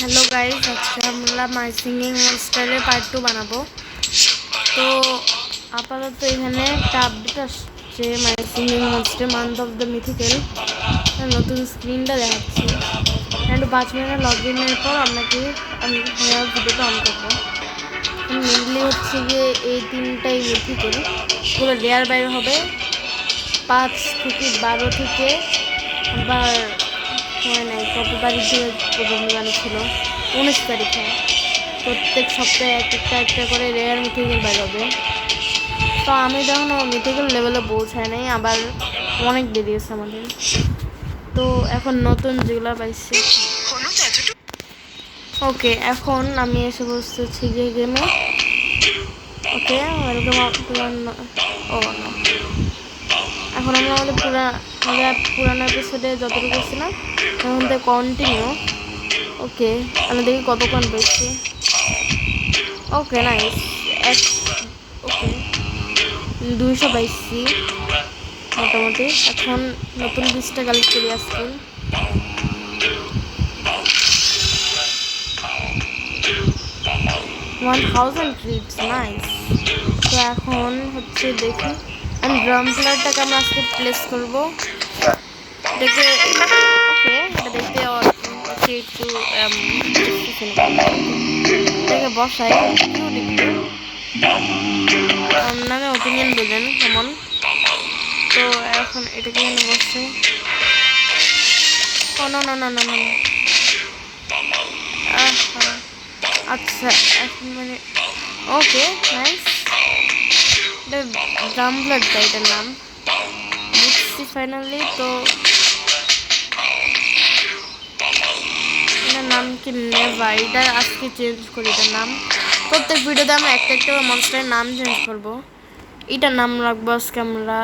Hello guys, আজকে আমরা মাই singing মনস্টারের part 2 বানাবো। তো আপাতত এখানে একটা আপডেট আসছে, my singing monster month of the mythical নতুন স্ক্রিনটা দেখাচ্ছে। একটু 5 মিনিট লগ ইনের পর আপনাকে আমি ভিডিওটা অন করবো। মেনলি হচ্ছে গিয়ে এই তিনটাই মিথিক্যাল পুরো লেয়ার বাইরে হবে 5 থেকে 12 থেকে আবার নাই কত তারিখ ধরে ছিল 19 তারিখে প্রত্যেক সপ্তাহে একটা করে রেয়ার মিথিক্যাল বের হবে। তো আমি তখন মিথিক্যাল লেভেলে পৌঁছায় নাই, আবার অনেক দেরি আছে আমাদের। তো এখন নতুন যেগুলো পাইছি। ওকে, এখন আমি এসে বসতে হচ্ছে গিয়ে গেমে। ওকে, ওয়েলকাম। ও না, এখন আমরা আমাদের পুরানো এপিসোডে যতটুকু করছিলাম এখন থেকে কন্টিনিউ। ওকে, আমি দেখি কত কন পেয়েছি। ওকে নাইস, ওকে 200 পাইছি মোটামুটি। এখন নতুন 20টা কালেক্ট করি আজকে। $1000 নাইস। তো এখন হচ্ছে দেখি আমি ড্রাম প্লেয়ারটাকে আমরা আজকে প্লেস করবো। এটাকে ওকে, এটা দেখতে একটু এটাকে বসাই নামে ওপিনিয়ন বললেন কেমন। তো এখন এটাকে এখানে বসে না না না না না আচ্ছা এখন মানে ওকে নাইস। এটা ড্রামব্লারটা এটার নাম বুঝছি ফাইনালি। তো এটার নাম কি নেভা, এটা আজকে চেঞ্জ করি এটার নাম। প্রত্যেক ভিডিওতে আমরা একটা মনস্টারের নাম চেঞ্জ করবো। এটার নাম রাখবো আজকে আমরা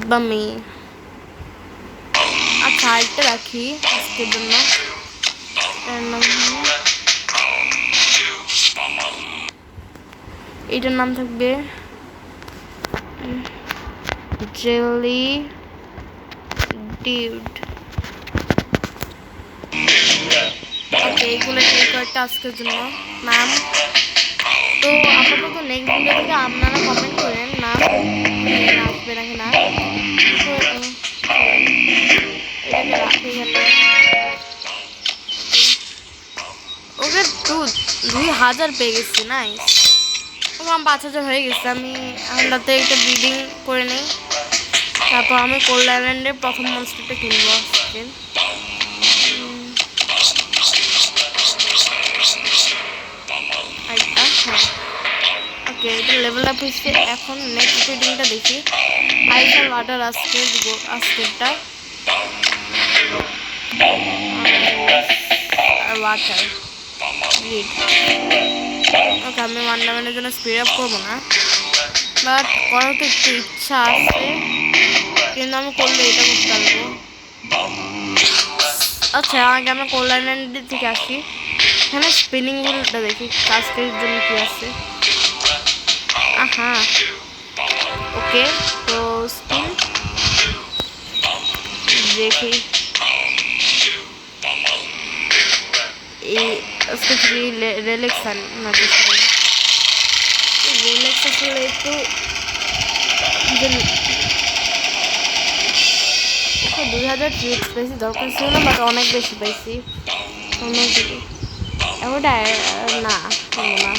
বামি। আচ্ছা আরেকটা রাখি আজকের জন্য, এটার নাম থাকবে জেলি ডিউড। ওকে, এইগুলো এই কয়েকটা আজকের জন্য নাম। তো আপাতত নেক্সট ভিডিও থেকে আপনারা কমেন্ট করেন নাম আসবে নাকি না। তো এটাকে রাখি এখানে। ওকে 2000 পেয়ে গেছি নাইস। আমার 5000 হয়ে গেছে। আমি আমরাতে একটা ব্রিডিং করে নিই, তারপর আমি কোল্ড আইল্যান্ডের প্রথম মনস্টারটা কিনবো আজকে। ওকে, এটা লেভেল আপ হচ্ছে। এখন নেক্সট ব্রিডিংটা দেখি। আইস আর ওয়াটার আজকেরটা আর ওয়াটার গ্রিড। ওকে, আমি ওয়ান্ডারম্যানের জন্য স্পিড আপ করবো না, বাট করার তো একটু ইচ্ছা আছে, কিন্তু আমি করলে এটা করতে পারবো। আচ্ছা, আগে আমরা কোল্ড আইল্যান্ড থেকে আসি। এখানে স্পিনিং হুইলটা দেখি কাজের জন্য কি আছে। আহা ওকে, তো স্পিন দেখি। এই আজকে রিল্যাক্সান না কিছু রিল্যাক্স আসলে একটু 2000 ট্রিপস বেশি দরকার ছিল না, বাট অনেক বেশি পাইছি অন্যদিকে। ওটা না না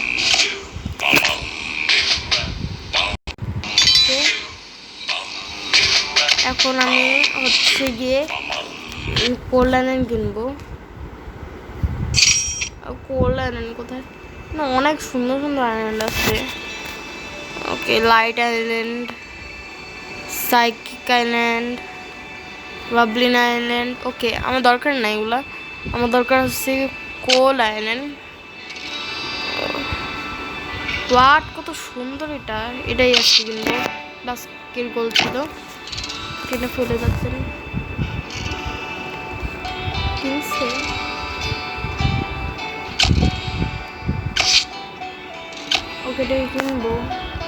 এখন আমি হচ্ছে গিয়ে কোল্ড আইল্যান্ড কিনবো। কোল্ড আইল্যান্ড কোথায় না, অনেক সুন্দর সুন্দর আইল্যান্ড আছে। Okay, light island, psychic island, বাবলিন আইল্যান্ড। ওকে, আমার দরকার নাই এগুলা, আমার দরকার হচ্ছে কোল্ড আইল্যান্ড। ওয়াট কত সুন্দর এটা, এটাই আসছে কিনবো। বাস্কের গোল ছিল, কিনে ফেলে যাচ্ছে না কিনছে। ওকে, এটাই কিনবো,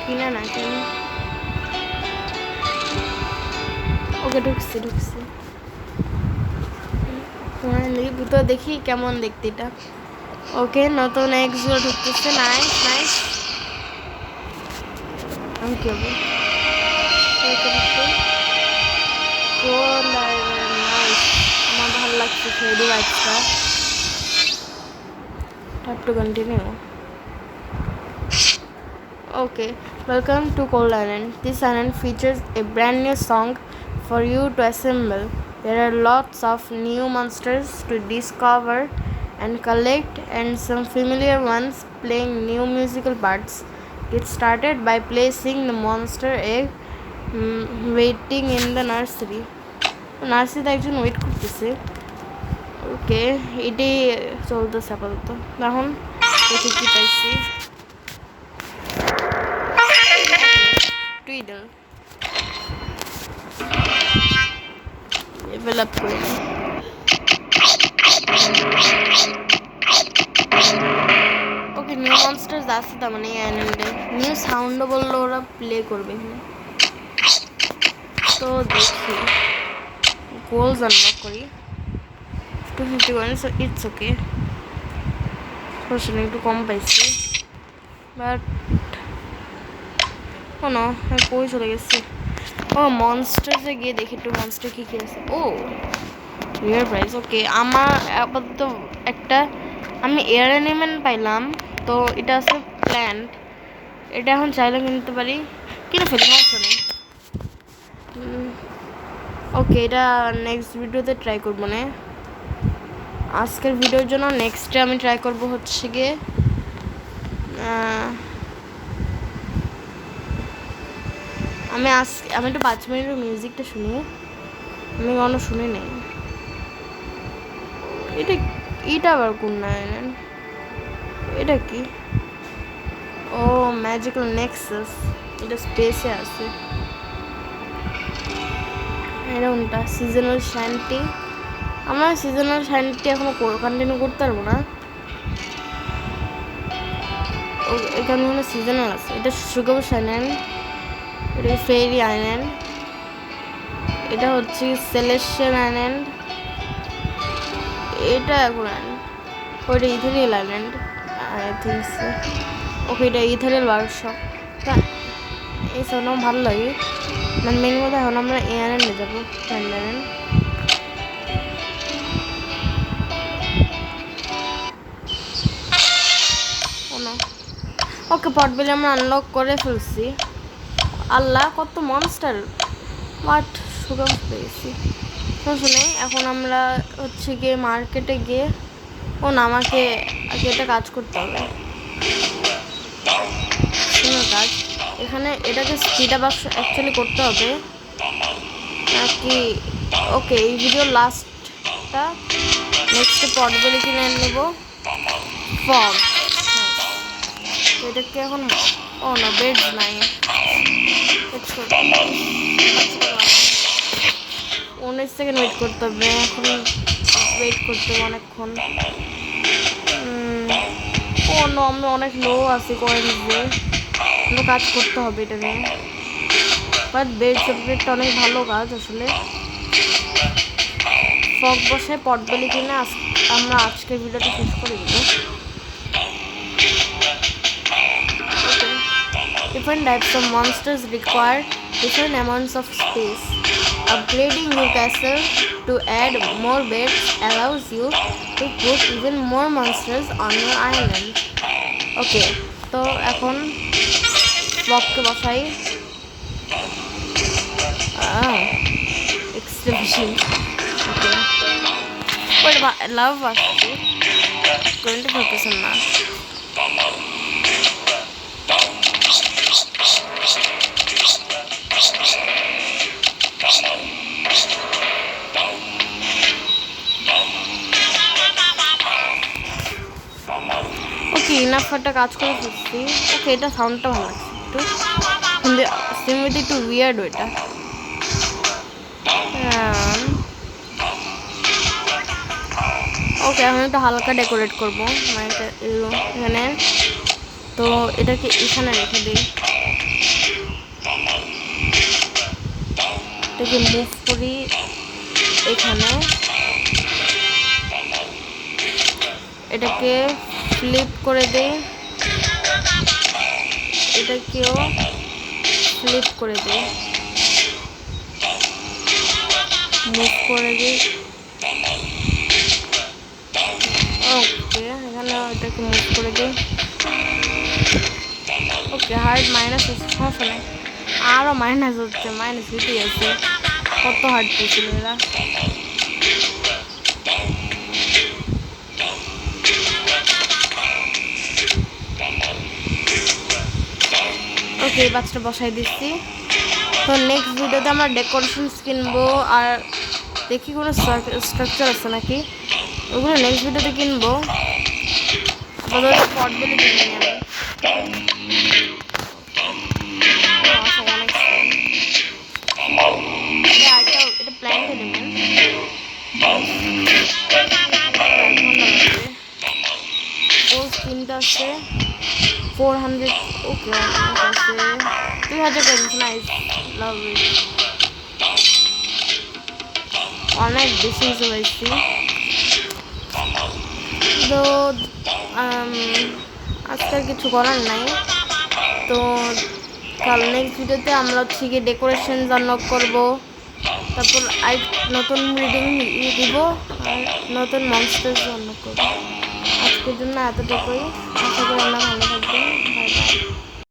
কিনে না কিনে। ওকে, ঢুকছি ভিতরে দেখি কেমন দেখতে এটা। ওকে, নতুন এক্সগুলো ঢুকতেছে। Nice nice. আমি কি হবে আমার ভালো লাগছে Freddie ভাইবসটা। Have to continue. Okay, welcome to Cold Island. This island features a brand new song for you to assemble. There are lots of new monsters to discover and collect, and some familiar ones playing new musical parts. Get started by placing the monster egg waiting in the nursery. নার্সারিতে একজন wait করতেছে। ওকে, এটাই চলতেছে আপাতত। এখন দেখি কি পাইছি। টুইডল ডেভেলপ করে ওকে, নিউ মনস্টার্স আছে তার মানে অ্যানিমেলে নিউ সাউন্ডও বললো ওরা প্লে করবে এখানে। তো দেখি গোলস আনলক করি 251, so it's okay. একটু কম পাইছি বাট কোনো কই চলে গেছে। ও মনস্টার্সে গিয়ে দেখি একটু মনস্টার কী কী আছে। ও রিয়ার প্রাইস। ওকে, আমার আপাতত একটা আমি এয়ার অ্যানিমেল পাইলাম। তো এটা আছে প্ল্যান্ট, এটা এখন চাইলে কিনতে পারি, কিনে ফেলি সমস্যা নেই। ওকে, এটা নেক্সট ভিডিওতে ট্রাই করবো না, আজকের ভিডিওর জন্য। নেক্সটে আমি ট্রাই করবো হচ্ছে গিয়ে আমি একটু 5 মিনিটের মিউজিকটা শুনি, আমি কোনো শুনি নাই। এটা আবার কোন না, এটা কি? ও ম্যাজিক্যাল নেক্সাস, এটা স্পেসে আছে। এটা কোনটা? সিজনাল শ্যান্টি। আমরা সিজনাল শ্যান্টি এখনো কন্টিনিউ করতে পারবো না, এখানে মানে সিজনাল আছে। এটা সুগার আইল্যান্ড, এটা ফেরি আইল্যান্ড, এটা হচ্ছে সেলেস্টিয়াল আইল্যান্ড, এটা এখন ওইটা ইথেরিয়াল আইল্যান্ড আই থিঙ্ক সো। ওকে, এটা ইথেরিয়াল ওয়ার্কশপ। তা এই সব ভালো লাগে, মানে মেন কথা এখন আমরা এই আইল্যান্ডে যাবো, আইল্যান্ড। ওকে, পটবেলি আমরা আনলক করে ফেলছি। আল্লাহ কত মনস্টার, বাট সুগম পেয়েছি। শুনে এখন আমরা হচ্ছে গিয়ে মার্কেটে গিয়ে, ও না আমাকে আগে এটা কাজ করতে হবে, কাজ এখানে এটাকে স্পিড আপ অ্যাকচুয়ালি করতে হবে নাকি। ওকে, এই ভিডিও লাস্টটা নেক্সটে পটবেলি কিনে নেব ফগ। এটাকে এখন ও না বেড নাই, 19 সেকেন্ড ওয়েট করতে হবে, এখন ওয়েট করতে হবে অনেকক্ষণ। ও নো, আমি অনেক লো আছি কয়েন্স দিয়ে, কিন্তু কাজ করতে হবে এটা নিয়ে। বাট বেড সাবজেক্টটা অনেক ভালো কাজ আসলে। ফগ বসে পটবেলি কিনে আমরা আজকের ভিডিওটা শেষ করে দেবো। Different types of monsters require different amounts of space. Upgrading your castle to add more beds allows you to put even more monsters on your island. Okay, তো এখন বককে বসাই। Extension. Okay. What about love আসছে? 24% না। ওকে, enough একটা কাজ করে ফেলছি। ওকে, এটা সাউন্ডটা ভালো লাগছে একটু, কিন্তু সিমিতে একটু উইয়ার্ড ওইটা। ওকে, এখন একটু হালকা ডেকোরেট করবো মানে এখানে। তো এটাকে এখানে রেখে দিই, এটাকে মুভ করি এখানে। এটাকে ফ্লিপ করে দিই, এটাকেও ফ্লিপ করে দিই, মুভ করে দিই। ওকে, এখানে এটাকে মুভ করে দিই। ওকে, হার্ট মাইনাস হচ্ছে, সমস্যা নেই। আরও মাইনাস হচ্ছে, মাইনাস হতেই আছে। কত হার্ট পেয়েছিল এরা। ওকে, এই বাচ্চাটা বসাই দিচ্ছি। তো নেক্সট ভিডিওতে আমরা ডেকোরেশনস কিনবো, আর দেখি কোনো স্ট্রাকচার আছে নাকি, ওগুলো নেক্সট ভিডিওতে কিনবো। আপাতত পটগুলো কিনে নিই আমি। এটা প্ল্যান্ট এলিমেন্ট, তিনটা আছে 400। ওকে, আছে 2000 ক্রেডিট। নাইস, লাভ ইট। অনেক বেশি হিসেবে পাইছি। তো আজকে আর কিছু করার নাই। তো কাল নেক্সট ভিডিওতে আমরা হচ্ছে গিয়ে ডেকোরেশন আনলক করবো, তারপর নতুন রিডিং দিব, আর নতুন মনস্টার আনলক করবো। আজকের জন্য এতটুকুই। আশা করি আমরা ভালো থাকবো।